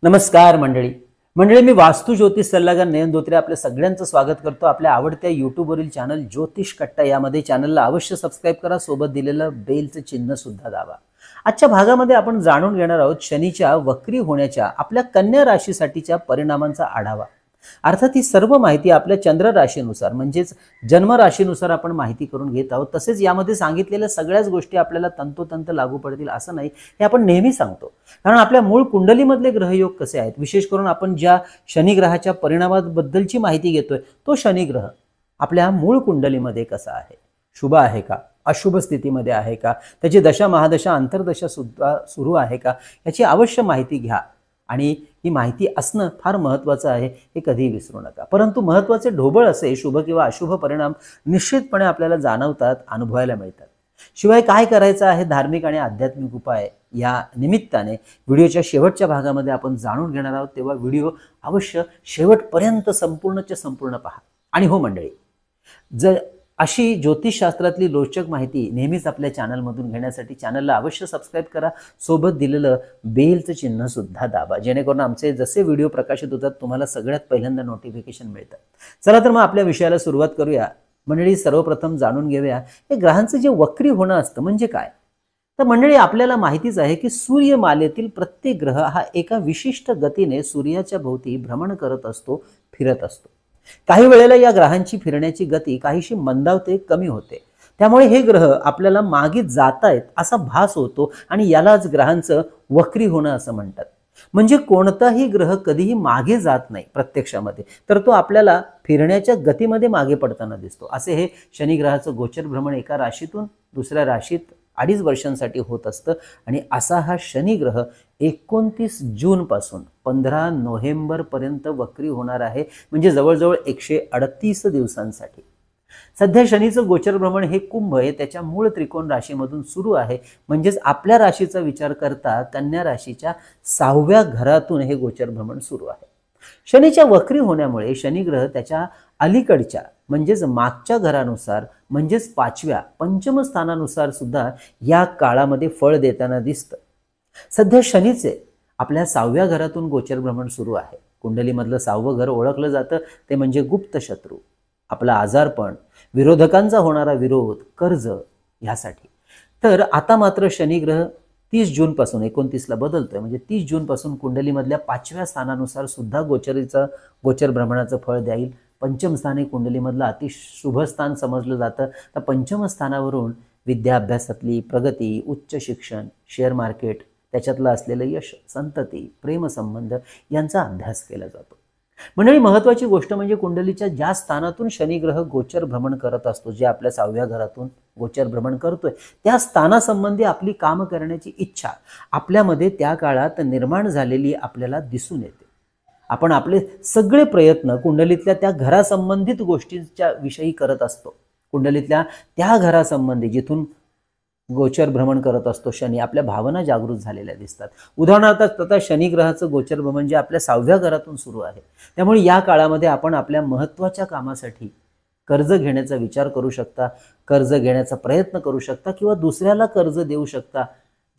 नमस्कार मंडळी मी वास्तू ज्योतिष सल्लागार नयन धोत्रे आपल्या सगळ्यांचं स्वागत करतो आपल्या आवडत्या यूट्यूबवरील चॅनल ज्योतिष कट्टा यामध्ये चॅनलला अवश्य सबस्क्राइब करा, सोबत दिलेलं बेलचं चिन्ह सुद्धा दाबा। आजच्या भागामध्ये आपण जाणून घेणार आहोत शनीच्या वक्री होण्याच्या आपल्या कन्या राशीसाठीच्या परिणामांचा आढावा। अर्थात ही सर्व माहिती आपल्या चंद्र राशीनुसार म्हणजेच जन्म राशीनुसार आपण माहिती करून घेत आहोत। तसेच यामध्ये सांगितलेल्या सगळ्याच गोष्टी आपल्याला तंतोतंत लागू पडतील असं नाही, हे आपण नेहमी सांगतो। कारण आपल्या मूळ कुंडलीमधले ग्रहयोग कसे आहेत, विशेष करून आपण ज्या शनी ग्रहाच्या परिणामाबद्दलची माहिती घेतोय तो शनी ग्रह आपल्या मूळ कुंडलीमध्ये कसा आहे, शुभ आहे का, अशुभ स्थितीमध्ये आहे का, त्याची दशा महादशा अंतर्दशा सुद्धा सुरू आहे का, याची अवश्य माहिती घ्या। आणि ही माहिती असणं फार महत्त्वाचं आहे, हे कधी विसरू नका। परंतु महत्त्वाचे ढोबळ असे शुभ किंवा अशुभ परिणाम निश्चितपणे आपल्याला जाणवतात, अनुभवायला मिळतात। शिवाय काय करायचं आहे धार्मिक आणि आध्यात्मिक उपाय या निमित्ताने व्हिडिओच्या शेवटच्या भागामध्ये आपण जाणून घेणार आहोत, तेव्हा व्हिडिओ अवश्य शेवटपर्यंत संपूर्णच्या संपूर्ण पहा। आणि हो मंडळी, जर अशी ज्योतिषशास्त्रातली रोचक माहिती नेहमीच आपल्या चॅनलमधून घेण्यासाठी चॅनलला अवश्य सबस्क्राइब करा, सोबत दिलेलं बेलचं चिन्ह सुद्धा दाबा, जेणेकरून आमचे जसे व्हिडिओ प्रकाशित होतात तुम्हाला सगळ्यात पहिल्यांदा नोटिफिकेशन मिळतं। चला तर मग आपल्या विषयाला सुरुवात करूया मंडळी। सर्वप्रथम जाणून घेऊया हे ग्रहांचं जे वक्री होणं असतं म्हणजे काय। तर मंडळी आपल्याला माहितीच आहे की सूर्यमालेतील प्रत्येक ग्रह हा एका विशिष्ट गतीने सूर्याच्या भोवती भ्रमण करत असतो, फिरत असतो। काही वेळेला या ग्रहांची फिरण्याची गती काहीशी मंदावते, कमी होते, त्यामुळे हे ग्रह आपल्याला मागे जातायत असा भास होतो आणि यालाच ग्रहांचं वक्री होणं असं म्हणतात। म्हणजे कोणताही ग्रह कधीही मागे जात नाही प्रत्यक्षामध्ये, तर तो आपल्याला फिरण्याच्या गतीमध्ये मागे पडताना दिसतो। असे हे शनी ग्रहाचं गोचर भ्रमण एका राशीतून दुसऱ्या राशीत 2.5 वर्षांसाठी होत असतं। आणि असा हा शनी ग्रह 29 जून पासून 15 नोव्हेंबर पर्यंत वक्री होणार आहे, म्हणजे जवळजवळ 138 दिवसांसाठी। सध्या शनीचं गोचर भ्रमण हे कुंभ हे त्याच्या मूळ त्रिकोण राशीमधून सुरू आहे, म्हणजेच आपल्या राशीचा विचार करता कन्या राशीच्या 6व्या घरातून हे गोचर भ्रमण सुरू आहे। शनीच्या वक्री होण्यामुळे शनी ग्रह त्याच्या अलीकडच्या म्हणजेच मागच्या घरानुसार म्हणजेच 5व्या पंचम स्थानानुसार सुद्धा या काळामध्ये फळ देताना दिसतं। सध्या शनीचे आपल्या 6व्या घरातून गोचर भ्रमण सुरू आहे। कुंडलीमधलं 6वं घर ओळखलं जातं ते म्हणजे गुप्त शत्रू, आपला आजारपण, विरोधकांचा होणारा विरोध, कर्ज यासाठी। तर आता मात्र शनी ग्रह 30 जून पासून 29 ला बदलतोय, म्हणजे 30 जून पासून कुंडलीमधल्या 5व्या स्थानानुसार सुद्धा गोचर भ्रमणाचं फळ देईल। पंचम स्थान हे कुंडलीमधलं अतिशुभ स्थान समजलं जातं। तर पंचम स्थानावरून विद्या अभ्यासातली प्रगती, उच्च शिक्षण, शेअर मार्केट, त्याच्यातलं असलेलं यश, संतती, प्रेमसंबंध यांचा अभ्यास केला जातो। मंडळी महत्त्वाची गोष्ट म्हणजे कुंडलीच्या ज्या स्थानातून शनी ग्रह गोचर भ्रमण करत असतो, जे आपल्या 6व्या घरातून गोचर भ्रमण करतोय, त्या स्थानासंबंधी आपली काम करण्याची इच्छा आपल्यामध्ये त्या काळात निर्माण झालेली आपल्याला दिसून येते। आपण आपले सगळे प्रयत्न कुंडलीतल्या त्या घरासंबंधित गोष्टींच्या विषयी करत असतो। कुंडलीतल्या त्या घरासंबंधी जिथून गोचर भ्रमण करत असतो शनी, आपल्या भावना जागृत झालेल्या दिसतात। उदाहरणार्थ आता शनी ग्रहाचं गोचर भ्रमण जे आपल्या 6व्या घरातून सुरू आहे, त्यामुळे या काळामध्ये आपण आपल्या महत्त्वाच्या कामासाठी कर्ज घेण्याचा विचार करू शकता, कर्ज घेण्याचा प्रयत्न करू शकता किंवा दुसऱ्याला कर्ज देऊ शकता।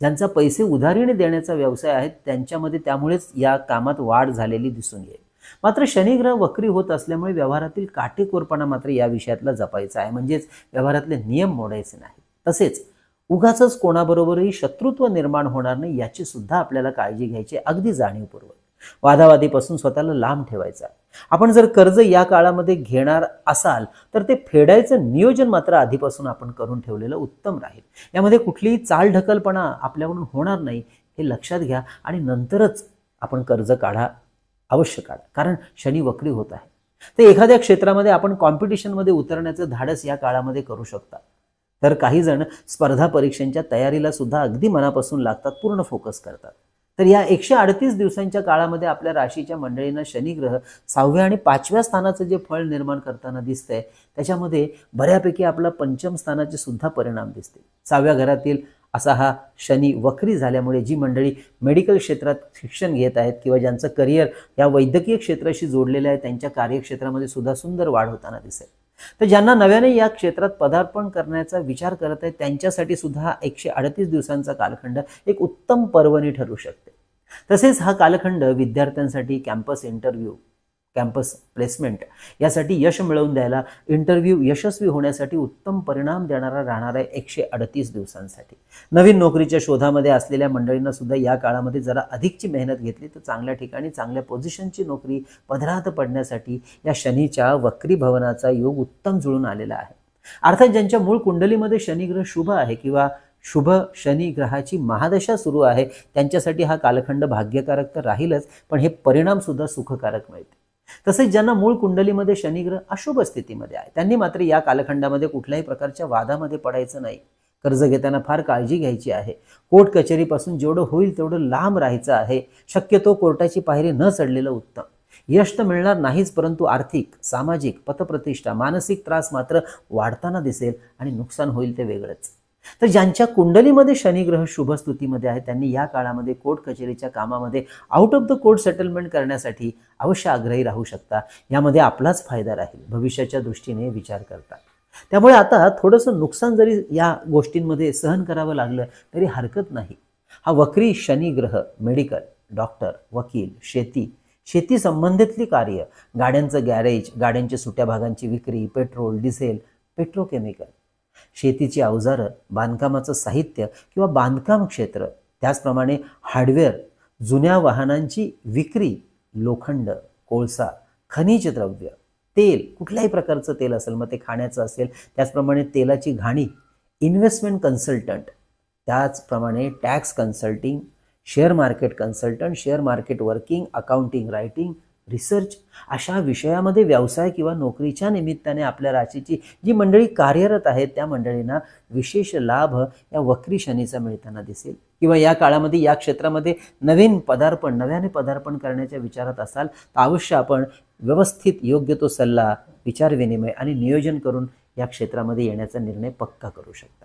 ज्यांचा पैसे उधारीने देण्याचा व्यवसाय आहे त्यांच्यामध्ये त्यामुळेच या कामात वाढ झालेली दिसून येईल। मात्र शनी ग्रह वक्री होत असल्यामुळे व्यवहारातील काटेकोरपणा मात्र या विषयातला जपायचा आहे, म्हणजेच व्यवहारातले नियम मोडायचे नाही। तसेच उगाचच कोणाबरोबरही शत्रुत्व निर्माण होणार नाही याची सुद्धा आपल्याला काळजी घ्यायची, अगदी जाणीवपूर्वक। वादावादीपासून स्वतःला लांब ठेवायचा। आपण जर कर्ज या काळामध्ये घेणार असाल तर ते फेडायचं नियोजन मात्र आधीपासून आपण करून ठेवलेलं उत्तम राहील। यामध्ये कुठलीही चालढकलपणा आपल्याकडून होणार नाही हे लक्षात घ्या आणि नंतरच आपण कर्ज अवश्य काढा, कारण शनी वक्री होत आहे। तर एखाद्या क्षेत्रामध्ये आपण कॉम्पिटिशनमध्ये उतरण्याचं धाडस या काळामध्ये करू शकता। तर काही जण स्पर्धा परीक्षांच्या तयारीला सुद्धा अगदी मनापासून लागतात, पूर्ण फोकस करतात। तर या 138 दिवसांच्या काळामध्ये आपल्या राशीच्या मंडळींना शनी ग्रह 6व्या आणि 5व्या स्थानाचं जे फळ निर्माण करताना दिसतंय, त्याच्यामध्ये बऱ्यापैकी आपला पंचम स्थानाचे सुद्धा परिणाम दिसतील। 6व्या घरातील असा हा शनी वक्री झाल्यामुळे जी मंडळी मेडिकल क्षेत्रात शिक्षण घेत आहेत किंवा ज्यांचं करिअर या वैद्यकीय क्षेत्राशी जोडलेलं आहे, त्यांच्या कार्यक्षेत्रामध्ये सुद्धा सुंदर वाढ होताना दिसेल। तर ज्यांना नव्याने या क्षेत्रात पदार्पण करण्याचा विचार करत आहेत त्यांच्यासाठी सुद्धा 138 दिवसांचा कालखंड एक उत्तम पर्वणी ठरू शकते। तसेच हा कालखंड विद्यार्थ्यांसाठी कॅम्पस इंटरव्ह्यू, कॅम्पस प्लेसमेंट यासाठी यश मिळवून द्यायला, इंटरव्ह्यू यशस्वी होण्यासाठी उत्तम परिणाम देणारा राहणार आहे 138 दिवसांसाठी. नवीन नोकरीच्या शोधामध्ये असलेल्या मंडळींना सुद्धा या काळामध्ये जरा अधिकची मेहनत घेतली तर चांगल्या ठिकाणी चांगल्या पोझिशनची नोकरी पदरात पडण्यासाठी या शनीच्या वक्री भवनाचा योग उत्तम जुळून आलेला आहे. अर्थात ज्यांच्या मूळ कुंडलीमध्ये शनिग्रह शुभ आहे किंवा शुभ शनी ग्रहाची महादशा सुरू आहे त्यांच्यासाठी हा कालखंड भाग्यकारक तर राहीलच, पण हे परिणाम सुद्धा सुखकारक मिळतील. तसेच ज्यांना मूळ कुंडलीमध्ये शनिग्रह अशुभ स्थितीमध्ये आहे त्यांनी मात्र या कालखंडामध्ये कुठल्याही प्रकारच्या वादामध्ये पडायचं नाही. कर्ज घेताना फार काळजी घ्यायची आहे. कोर्ट कचेरीपासून जेवढं होईल तेवढं लांब राहायचं आहे. शक्यतो कोर्टाची पायरी न चढलेलं उत्तम. यश तर मिळणार नाहीच, परंतु आर्थिक, सामाजिक, पतप्रतिष्ठा, मानसिक त्रास मात्र वाढताना दिसेल आणि नुकसान होईल ते वेगळंच. तर ज्यांच्या कुंडलीमध्ये शनिग्रह शुभ स्थितीमध्ये आहे त्यांनी या काळामध्ये कोर्ट कचेरीच्या कामामध्ये out of the court settlement करण्यासाठी अवश्य आग्रही राहू शकता. यामध्ये आपलाच फायदा राहील भविष्याच्या दृष्टीने विचार करता. त्यामुळे आता थोडंसं नुकसान जरी या गोष्टींमध्ये सहन करावं लागलं तरी हरकत नाही. हा वक्री शनिग्रह मेडिकल, डॉक्टर, वकील, शेती संबंधितली कार्य, गाड्यांचं गॅरेज, गाड्यांच्या सुट्या भागांची विक्री, पेट्रोल, डिझेल, पेट्रोकेमिकल, शेतीची अवजारं, बांधकामाचं साहित्य किंवा बांधकाम क्षेत्र, त्याचप्रमाणे हार्डवेअर, जुन्या वाहनांची विक्री, लोखंड, कोळसा, खनिज द्रव्य, तेल, कुठल्याही प्रकारचं तेल असेल, मग ते खाण्याचं असेल, त्याचप्रमाणे तेलाची घाणी, इन्व्हेस्टमेंट कन्सल्टंट, त्याचप्रमाणे tax consulting, share market consultant, share market working, accounting, writing, research, अशा विषयामध्ये व्यवसाय किंवा नोकरीच्या निमित्ताने आपल्या राशीची जी मंडळी कार्यरत आहेत त्या मंडळींना विशेष लाभ या वक्री शनीचा मिळताना दिसेल. किंवा या काळामध्ये या क्षेत्रामध्ये नव्याने पदार्पण करण्याच्या विचारात असाल तर अवश्य आपण व्यवस्थित योग्य तो सल्ला, विचारविनिमय आणि नियोजन करून या क्षेत्रामध्ये येण्याचा निर्णय पक्का करू शकता.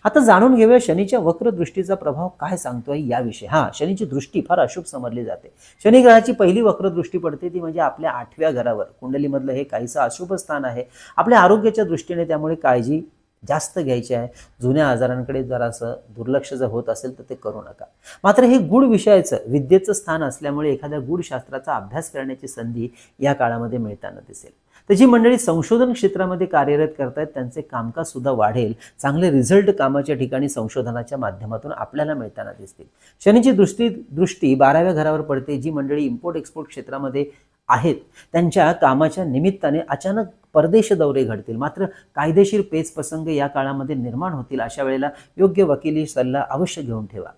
आता जाणून घेऊया शनीच्या वक्र दृष्टीचा प्रभाव काय सांगतोय याविषयी. शनीची दृष्टी फार अशुभ समजली जाते. शनी ग्रहाची पहिली वक्र दृष्टी पडते ती म्हणजे आपल्या 8व्या घरावर. कुंडलीमधलं हे काहीसं अशुभ स्थान आहे. आपल्या आरोग्याच्या दृष्टीने त्यामुळे काळजी जास्त घ्यायची आहे. जुन्या आजारांकडे जरासं दुर्लक्ष जर होत असेल तर ते करू नका. मात्र हे गूढ विषयाचं, विद्येचं स्थान असल्यामुळे एखाद्या गूढ शास्त्राचा अभ्यास करण्याची संधी या काळामध्ये मिळताना दिसेल. तर जी मंडळी संशोधन क्षेत्रामध्ये कार्यरत करतायत त्यांचे कामकाज सुद्धा वाढेल. चांगले रिझल्ट कामाच्या ठिकाणी संशोधनाच्या माध्यमातून आपल्याला मिळताना दिसतील. शनीची दृष्टी 12व्या घरावर पडते. जी मंडळी इम्पोर्ट एक्सपोर्ट क्षेत्रामध्ये आहेत त्यांच्या कामाच्या निमित्ताने अचानक परदेश दौरे घडतील. मात्र कायदेशीर पेच प्रसंग या काळामध्ये निर्माण होतील. अशा वेळेला योग्य वकिली सल्ला अवश्य घेऊन ठेवा.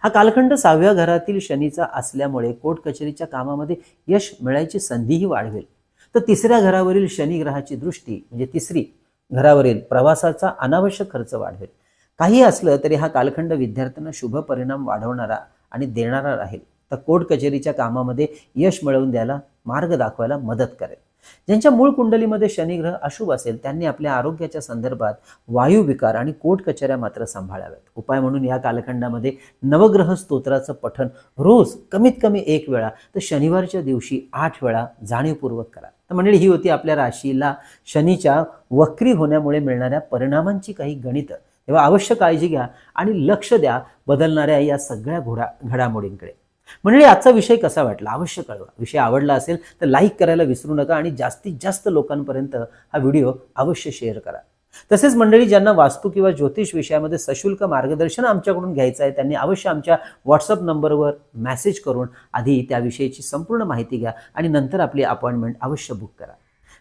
हा कालखंड 6व्या घरातील शनीचा असल्यामुळे कोर्ट कचेरीच्या कामामध्ये यश मिळायची संधीही वाढवेल. तर 3ऱ्या घरावरील शनी ग्रहाची दृष्टी म्हणजे 3री घरावरील प्रवासाचा अनावश्यक खर्च वाढवेल. काही असलं तरी हा कालखंड विद्यार्थ्यांना शुभ परिणाम वाढवणारा आणि देणारा राहील. तर कोर्ट कचेरीच्या कामामध्ये यश मिळवून द्यायला, मार्ग दाखवायला मदत करेल. ज्यांच्या मूळ कुंडलीमध्ये शनिग्रह अशुभ असेल त्यांनी आपल्या आरोग्याच्या संदर्भात वायुविकार आणि कोर्ट कचेऱ्या मात्र सांभाळाव्यात. उपाय म्हणून या कालखंडामध्ये नवग्रह स्तोत्राचं पठण रोज कमीत कमी 1 वेळा तर शनिवारच्या दिवशी 8 वेळा जाणीवपूर्वक करा. तर मंडळी ही होती आपल्या राशीला शनीच्या वक्री होण्यामुळे मिळणाऱ्या परिणामांची काही गणितं. तेव्हा अवश्य काळजी घ्या आणि लक्ष द्या बदलणाऱ्या या सगळ्या घडामोडींकडे. मंडळी आजचा विषय कसा वाटला अवश्य कळवा. विषय आवडला असेल तर लाईक करायला विसरू नका आणि जास्तीत जास्त लोकांपर्यंत हा व्हिडिओ अवश्य शेअर करा. तसेच मंडळी ज्यांना वास्तू किंवा ज्योतिष विषयामध्ये सशुल्क मार्गदर्शन आमच्याकडून घ्यायचं आहे त्यांनी अवश्य आमच्या व्हॉट्सअप नंबरवर मेसेज करून आधी त्याविषयीची संपूर्ण माहिती घ्या आणि नंतर आपली अपॉइंटमेंट अवश्य बुक करा.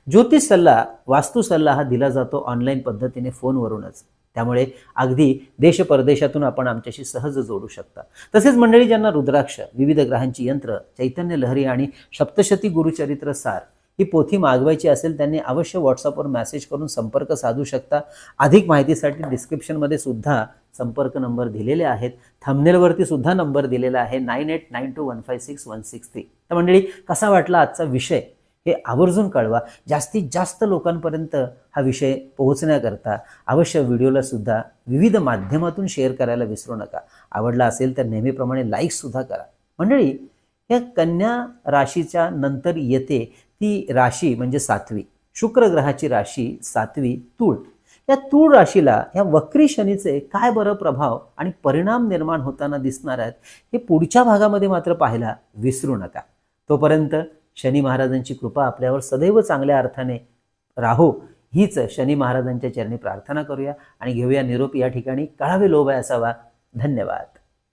ज्योतिष सल्ला, वास्तू सल्ला हा दिला जातो ऑनलाईन पद्धतीने फोनवरूनच. त्यामुळे अगदी देश परदेशातून आपण आमच्याशी सहज जोडू शकता. तसेच मंडळी ज्यांना रुद्राक्ष, विविध ग्रहांची यंत्र, चैतन्य लहरी आणि सप्तशती गुरुचरित्र सार ही पोथी मागवायची असेल त्यांनी अवश्य व्हॉट्सअपवर मेसेज करून संपर्क साधू शकता. अधिक माहितीसाठी डिस्क्रिप्शनमध्ये सुद्धा संपर्क नंबर दिलेले आहेत. थंबनेलवरती सुद्धा नंबर दिलेला आहे 9892156163. तर मंडळी कसा वाटला आजचा विषय हे आवर्जून कळवा. जास्तीत जास्त लोकांपर्यंत हा विषय पोहोचण्याकरता अवश्य व्हिडिओला सुद्धा विविध माध्यमातून शेअर करायला विसरू नका. आवडला असेल तर नेहमीप्रमाणे लाईक सुद्धा करा. मंडळी या कन्या राशीच्या नंतर येते ती राशी म्हणजे 7वी, शुक्र ग्रहाची राशी 7वी तूळ. या तूळ राशीला या वक्री शनीचे काय बरं प्रभाव आणि परिणाम निर्माण होताना दिसणार आहेत हे पुढच्या भागामध्ये मात्र पाहायला विसरू नका. तोपर्यंत शनी महाराजांची कृपा आपल्यावर सदैव चांगल्या अर्थाने राहो हीच शनी महाराजांच्या चरणी प्रार्थना करूया आणि घेऊया निरोप. या ठिकाणी कळावे लोभ असावा. धन्यवाद.